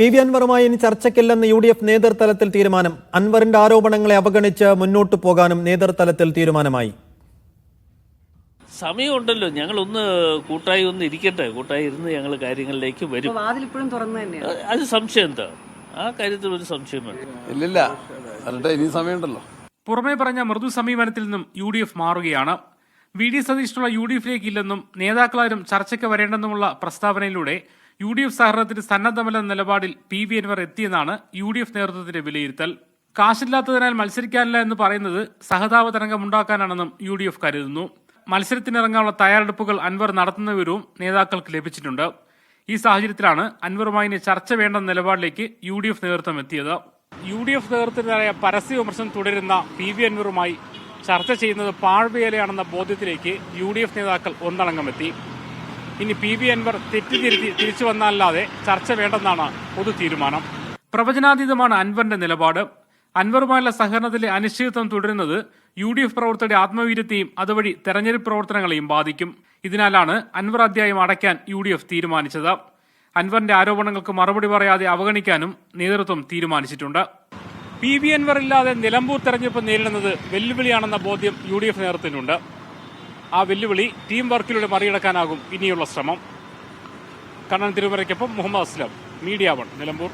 PV. അൻവറുമായി ഇനി ചർച്ചയ്ക്കില്ലെന്ന് UDF നേതൃതലത്തിൽ തീരുമാനം. അൻവറിന്റെ ആരോപണങ്ങളെ അവഗണിച്ച് മുന്നോട്ടു പോകാനും നേതൃതലത്തിൽ തീരുമാനമായി. സമയമുണ്ടല്ലോ, ഞങ്ങളൊന്ന് കൂട്ടായി ഇരിക്കട്ടെ. കൂട്ടായി ഇരുന്ന് ഞങ്ങൾ കാര്യങ്ങളിലേക്ക് വരും. അത് സംശയം എന്താ? ആ കാര്യത്തിൽ ഒരു സംശയം വേണ്ട. ഇല്ലില്ല, ഇനി സമയമുണ്ടല്ലോ. പുറമേ പറഞ്ഞ മൃദു സമീപനത്തിൽ നിന്നും UDF മാറുകയാണ്. VD സതീഷിനുള്ള UDFിലേക്ക് ഇല്ലെന്നും നേതാക്കളാരും ചർച്ചയ്ക്ക് വരേണ്ടെന്നുമുള്ള പ്രസ്താവനയിലൂടെ UDF സഹകരണത്തിന് സന്നദ്ധമല്ലെന്ന നിലപാടിൽ പി.വി. അൻവർ എത്തിയെന്നാണ് UDF നേതൃത്വത്തിന്റെ വിലയിരുത്തൽ. കാശില്ലാത്തതിനാൽ മത്സരിക്കാനില്ല എന്ന് പറയുന്നത് സഹതാപ തരംഗമുണ്ടാക്കാനാണെന്നും UDF കരുതുന്നു. മത്സരത്തിനിറങ്ങാനുള്ള തയ്യാറെടുപ്പുകൾ അൻവർ നടത്തുന്ന വിവരവും നേതാക്കൾക്ക് ലഭിച്ചിട്ടുണ്ട്. ഈ സാഹചര്യത്തിലാണ് അൻവറുമായി ചർച്ച വേണ്ടെന്ന നിലപാടിലേക്ക് UDF നേതൃത്വം എത്തിയത്. UDF നേതൃത്വത്തിനായ പരസ്യ വിമർശനം തുടരുന്ന പി.വി. അൻവറുമായി ചർച്ച ചെയ്യുന്നത് പാഴ്വേലയാണെന്ന ബോധ്യത്തിലേക്ക് UDF നേതാക്കൾ ഒന്നടങ്കമെത്തി. ഇനി പി.വി. അൻവർ തെറ്റിദ്ധരുത്തി തിരിച്ചു വന്നാലല്ലാതെ ചർച്ച വേണ്ടെന്നാണ് പൊതു തീരുമാനം. പ്രവചനാതീതമാണ് അൻവറിന്റെ നിലപാട്. അൻവറുമായുള്ള സഹകരണത്തിലെ അനിശ്ചിതത്വം തുടരുന്നത് UDF പ്രവർത്തകരുടെ ആത്മവീര്യത്തെയും അതുവഴി തെരഞ്ഞെടുപ്പ് പ്രവർത്തനങ്ങളെയും ബാധിക്കും. ഇതിനാലാണ് അൻവർ അധ്യായം അടയ്ക്കാൻ UDF തീരുമാനിച്ചത്. അൻവറിന്റെ ആരോപണങ്ങൾക്ക് മറുപടി പറയാതെ അവഗണിക്കാനും നേതൃത്വം തീരുമാനിച്ചിട്ടുണ്ട്. പി.വി. അൻവർ ഇല്ലാതെ നിലമ്പൂർ തെരഞ്ഞെടുപ്പ് നേരിടുന്നത് വെല്ലുവിളിയാണെന്ന ബോധ്യം UDF നേതൃത്വത്തിനുണ്ട്. ആ വെല്ലുവിളി ടീം വർക്കിലൂടെ മറികടക്കാനാകും ഇനിയുള്ള ശ്രമം. കണ്ണൻ തിരുവരയ്ക്കൊപ്പം മുഹമ്മദ് അസ്ലം, മീഡിയ 1, നിലമ്പൂർ.